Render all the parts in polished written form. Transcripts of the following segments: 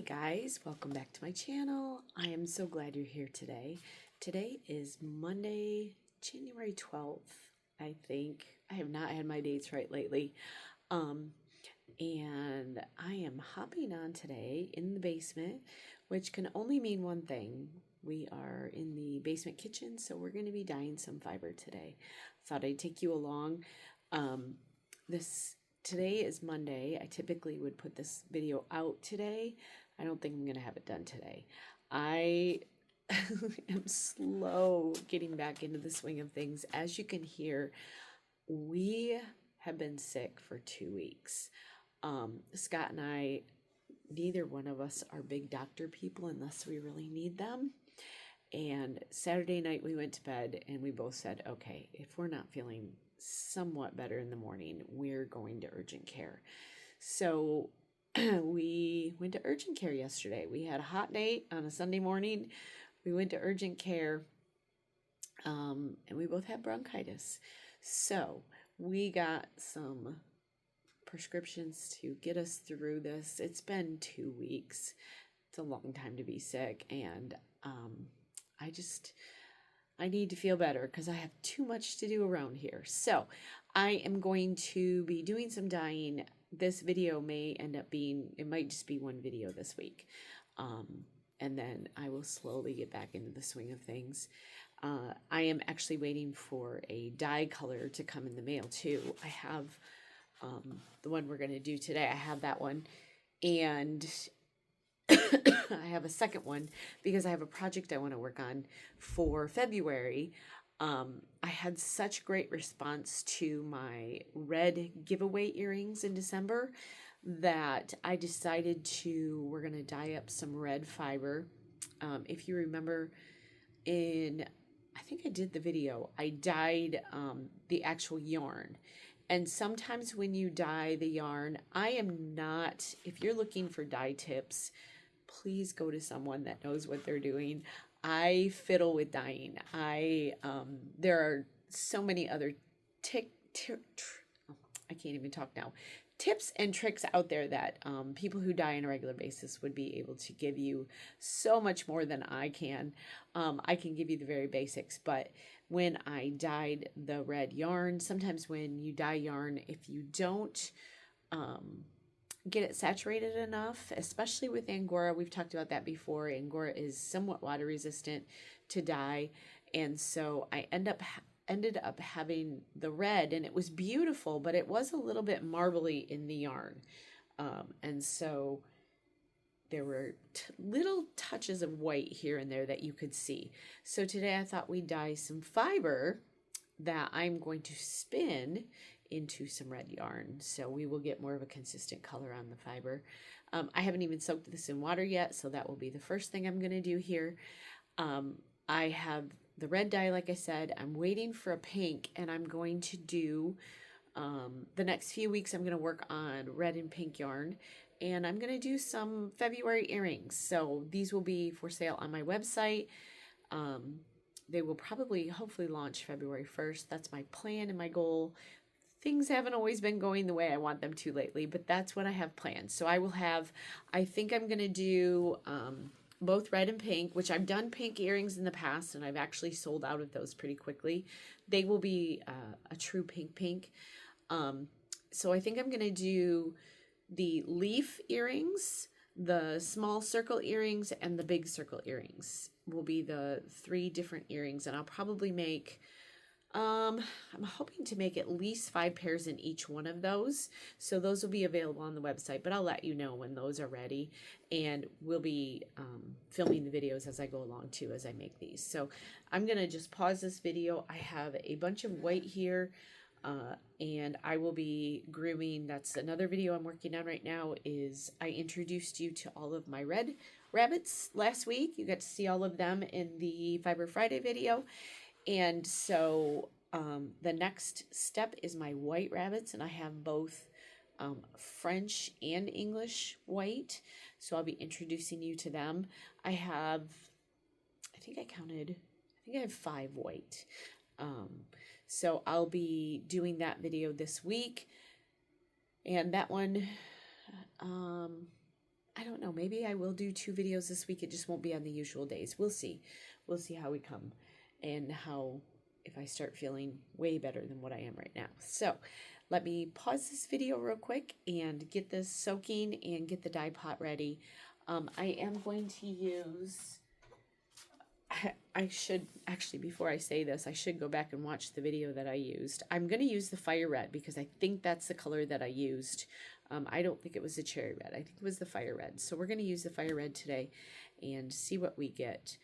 guys, welcome back to my channel. I am so glad you're here today. Today is Monday, January 12th, I think. I have not had my dates right lately. And I am hopping on today in the basement, which can only mean one thing. We are in the basement kitchen, so we're going to be dyeing some fiber today. Thought I'd take you along. Today is Monday. I typically would put this video out today. I don't think I'm going to have it done today. I am slow getting back into the swing of things. As you can hear, we have been sick for 2 weeks. Scott and I, neither one of us are big doctor people unless we really need them. And Saturday night we went to bed and we both said, okay, if we're not feeling somewhat better in the morning, we're going to urgent care. So we went to urgent care yesterday. We had a hot date on a Sunday morning. We went to urgent care, and we both had bronchitis. So we got some prescriptions to get us through this. It's been 2 weeks. It's a long time to be sick, and I need to feel better because I have too much to do around here. So I am going to be doing some dyeing. This video may end up being, it might just be one video this week. And then I will slowly get back into the swing of things. I am actually waiting for a dye color to come in the mail too. I have the one we're going to do today. I have that one. And I have a second one because I have a project I want to work on for February. I had such great response to my red giveaway earrings in December that I decided we're going to dye up some red fiber. If you remember I think I did the video, I dyed the actual yarn. And sometimes when you dye the yarn, if you're looking for dye tips, please go to someone that knows what they're doing. I fiddle with dyeing. There are so many other I can't even talk now. Tips and tricks out there that people who dye on a regular basis would be able to give you so much more than I can. I can give you the very basics, but when I dyed the red yarn, sometimes when you dye yarn, if you don't get it saturated enough, especially with Angora, we've talked about that before. Angora is somewhat water resistant to dye, and so I ended up having the red, and it was beautiful, but it was a little bit marbly in the yarn, and so there were little touches of white here and there that you could see. So today I thought we'd dye some fiber that I'm going to spin into some red yarn, so we will get more of a consistent color on the fiber. I haven't even soaked this in water yet, so that will be the first thing I'm going to do here. I have the red dye, like I said. I'm waiting for a pink, and I'm going to do the next few weeks I'm going to work on red and pink yarn, and I'm going to do some February earrings. So these will be for sale on my website. They will hopefully launch February 1st. That's my plan and my goal. Things haven't always been going the way I want them to lately, but that's what I have planned. So I think I'm going to do both red and pink, which I've done pink earrings in the past, and I've actually sold out of those pretty quickly. They will be a true pink. So I think I'm going to do the leaf earrings, the small circle earrings, and the big circle earrings will be the 3 different earrings, and I'll probably make I'm hoping to make at least 5 pairs in each one of those. So those will be available on the website, but I'll let you know when those are ready. And we'll be filming the videos as I go along too, as I make these. So I'm going to just pause this video. I have a bunch of white here, and I will be grooming. That's another video I'm working on right now. I introduced you to all of my red rabbits last week. You got to see all of them in the Fiber Friday video. And so the next step is my white rabbits, and I have both French and English white. So I'll be introducing you to them. I think I have 5 white. So I'll be doing that video this week. And that one, I don't know, maybe I will do 2 videos this week. It just won't be on the usual days. We'll see. We'll see how we come and how, if I start feeling way better than what I am right now. So let me pause this video real quick and get this soaking and get the dye pot ready. I am going to use, I should, actually, before I say this, I should go back and watch the video that I used. I'm going to use the fire red because I think that's the color that I used. I don't think it was the cherry red. I think it was the fire red. So we're going to use the fire red today and see what we get.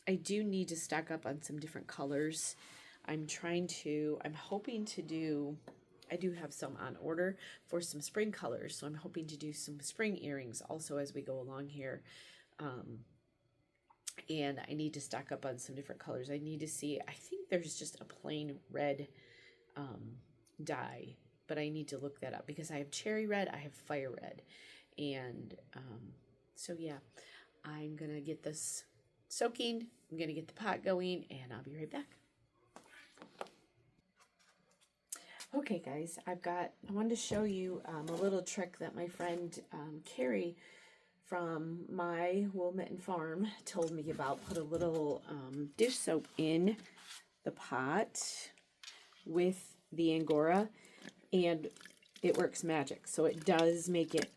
I do need to stock up on some different colors. I'm hoping to do, I do have some on order for some spring colors. So I'm hoping to do some spring earrings also as we go along here. And I need to stock up on some different colors. I need to see, I think there's just a plain red dye, but I need to look that up because I have cherry red, I have fire red. And so yeah, I'm going to get this soaking. I'm going to get the pot going and I'll be right back. Okay guys, I wanted to show you a little trick that my friend Carrie from my Wool Mitten Farm told me about. Put a little dish soap in the pot with the Angora and it works magic. So it does make it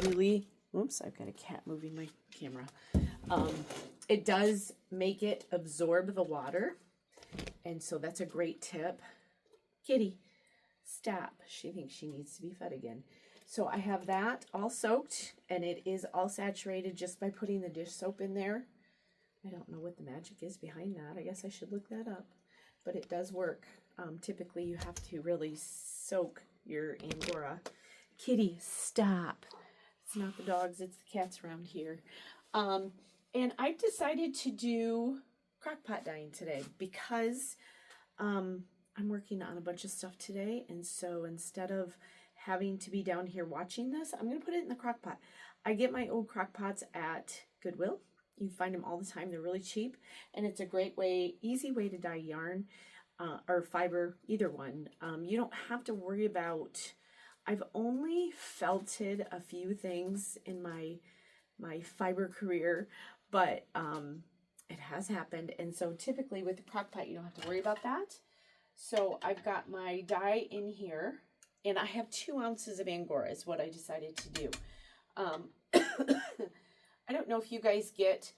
really, oops, I've got a cat moving my camera. It does make it absorb the water. And so that's a great tip. Kitty, stop. She thinks she needs to be fed again. So I have that all soaked and it is all saturated just by putting the dish soap in there. I don't know what the magic is behind that. I guess I should look that up, but it does work. Typically you have to really soak your Angora. Kitty, stop. It's not the dogs, it's the cats around here. And I decided to do crock pot dyeing today because I'm working on a bunch of stuff today. And so instead of having to be down here watching this, I'm going to put it in the crock pot. I get my old crock pots at Goodwill. You find them all the time. They're really cheap. And it's a great way, easy way to dye yarn or fiber, either one. You don't have to worry about, I've only felted a few things in my fiber career, but it has happened. And so typically with the crock pot, you don't have to worry about that. So I've got my dye in here and I have 2 ounces of Angora is what I decided to do. I don't know if you guys get,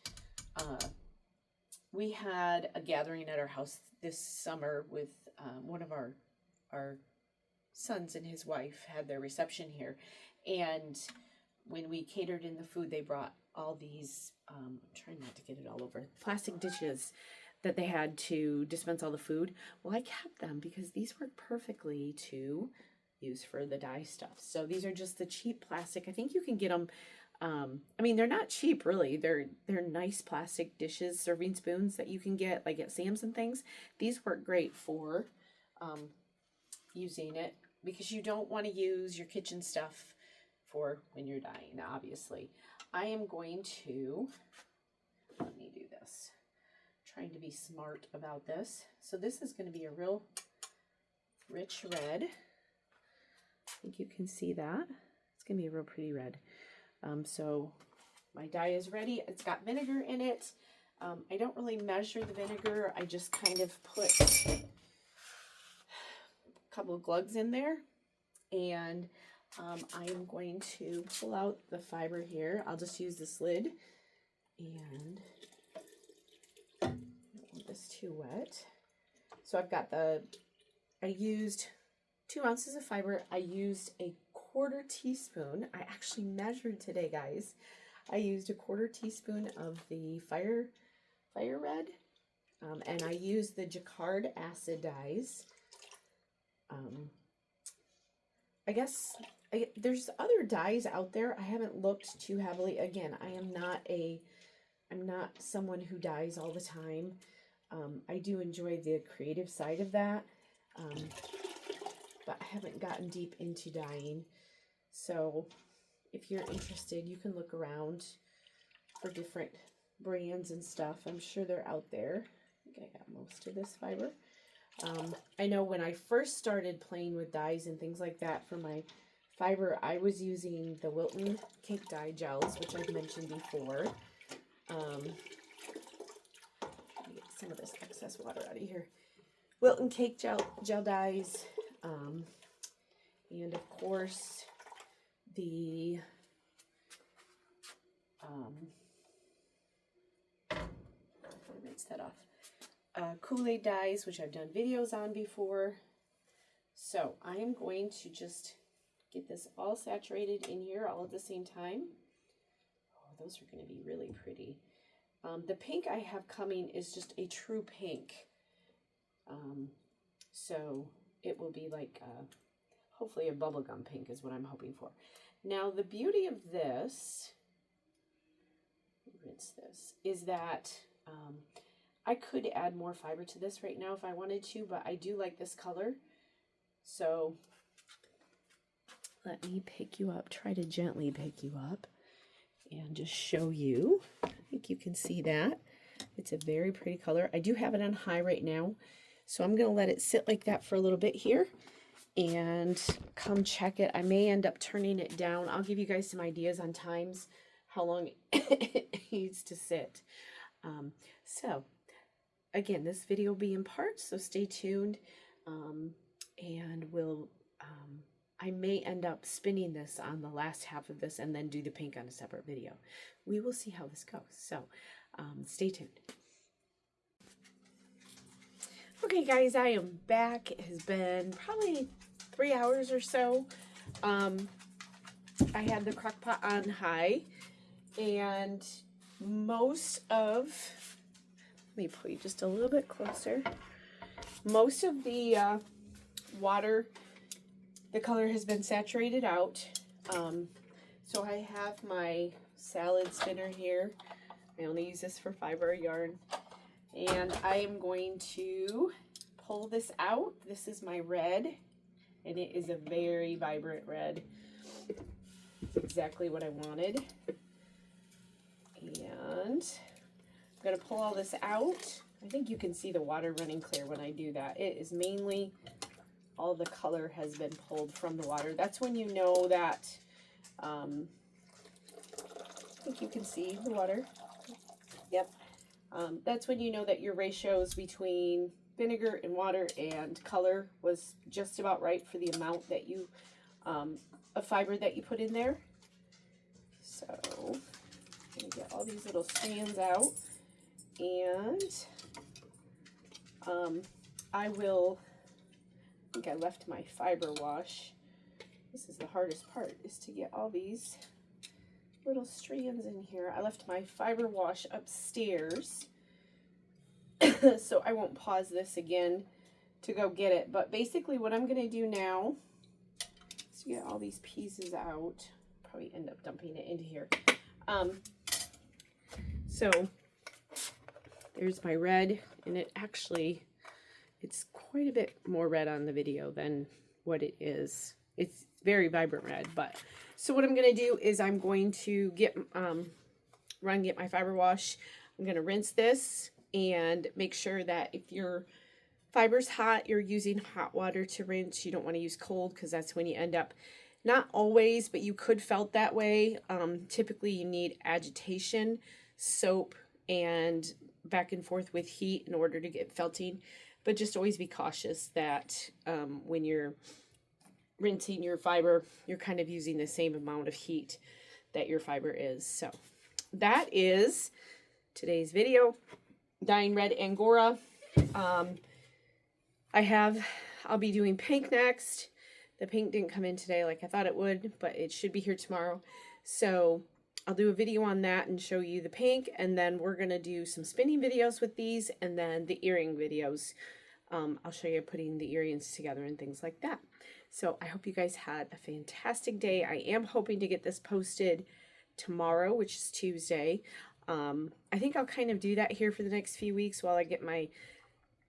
we had a gathering at our house this summer with one of our sons and his wife had their reception here. And when we catered in the food, they brought all these, I'm trying not to get it all over, plastic dishes that they had to dispense all the food. Well, I kept them because these work perfectly to use for the dye stuff. So these are just the cheap plastic. I think you can get them, I mean, they're not cheap really. They're nice plastic dishes, serving spoons that you can get like at Sam's and things. These work great for using it because you don't want to use your kitchen stuff for when you're dyeing, obviously. I am going to, let me do this. Trying to be smart about this. So this is going to be a real rich red. I think you can see that. It's going to be a real pretty red. So my dye is ready. It's got vinegar in it. I don't really measure the vinegar. I just kind of put a couple of glugs in there. And I am going to pull out the fiber here. I'll just use this lid. And I don't want this too wet. So I've got I used 2 ounces of fiber. I used a 1/4 teaspoon. I actually measured today, guys. I used a 1/4 teaspoon of the fire red. And I used the Jacquard acid dyes. I guess there's other dyes out there. I haven't looked too heavily. Again, I'm not someone who dyes all the time. I do enjoy the creative side of that, but I haven't gotten deep into dyeing. So if you're interested, you can look around for different brands and stuff. I'm sure they're out there. I think I got most of this fiber. I know when I first started playing with dyes and things like that for my fiber, I was using the Wilton Cake Dye Gels, which I've mentioned before. Let me get some of this excess water out of here. Wilton Cake Gel Dyes, and of course the rinse that off. Kool-Aid dyes, which I've done videos on before. So I am going to just get this all saturated in here all at the same time. Oh, those are going to be really pretty. The pink I have coming is just a true pink. So it will be like, hopefully a bubblegum pink is what I'm hoping for. Now the beauty of this, rinse this, is that I could add more fiber to this right now if I wanted to, but I do like this color. So let me pick you up, try to gently pick you up and just show you. I think you can see that. It's a very pretty color. I do have it on high right now, so I'm going to let it sit like that for a little bit here and come check it. I may end up turning it down. I'll give you guys some ideas on times, how long it needs to sit. So again, this video will be in parts, so stay tuned. And we'll, I may end up spinning this on the last half of this and then do the pink on a separate video. We will see how this goes. So stay tuned. Okay guys, I am back. It has been probably 3 hours or so. I had the crock pot on high, and most of, let me pull you just a little bit closer. Most of the water, the color has been saturated out. So I have my salad spinner here. I only use this for fiber yarn. And I am going to pull this out. This is my red, and it is a very vibrant red. It's exactly what I wanted. And I'm going to pull all this out. I think you can see the water running clear when I do that. It is mainly all the color has been pulled from the water. That's when you know that, I think you can see the water. Yep. That's when you know that your ratios between vinegar and water and color was just about right for the amount that you, of fiber that you put in there. So I'm going to get all these little strands out, and I think I left my fiber wash. This is the hardest part, is to get all these little strands in here. I left my fiber wash upstairs, so I won't pause this again to go get it. But basically what I'm going to do now is get all these pieces out. Probably end up dumping it into here. So there's my red, and it's quite a bit more red on the video than what it is. It's very vibrant red. But so what I'm going to do is I'm going to get get my fiber wash. I'm going to rinse this and make sure that if your fiber's hot, you're using hot water to rinse. You don't want to use cold, because that's when you end up, not always, but you could felt that way. Typically you need agitation, soap, and back and forth with heat in order to get felting. But just always be cautious that when you're rinsing your fiber, you're kind of using the same amount of heat that your fiber is. So that is today's video. Dyeing red Angora. I'll be doing pink next. The pink didn't come in today like I thought it would, but it should be here tomorrow. So I'll do a video on that and show you the pink, and then we're going to do some spinning videos with these, and then the earring videos. I'll show you putting the earrings together and things like that. So I hope you guys had a fantastic day. I am hoping to get this posted tomorrow, which is Tuesday. I think I'll kind of do that here for the next few weeks while I get my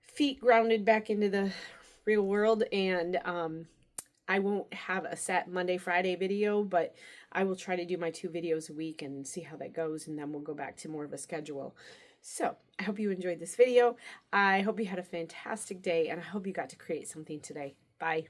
feet grounded back into the real world, and I won't have a set Monday, Friday video, but I will try to do my 2 videos a week and see how that goes, and then we'll go back to more of a schedule. So I hope you enjoyed this video. I hope you had a fantastic day, and I hope you got to create something today. Bye.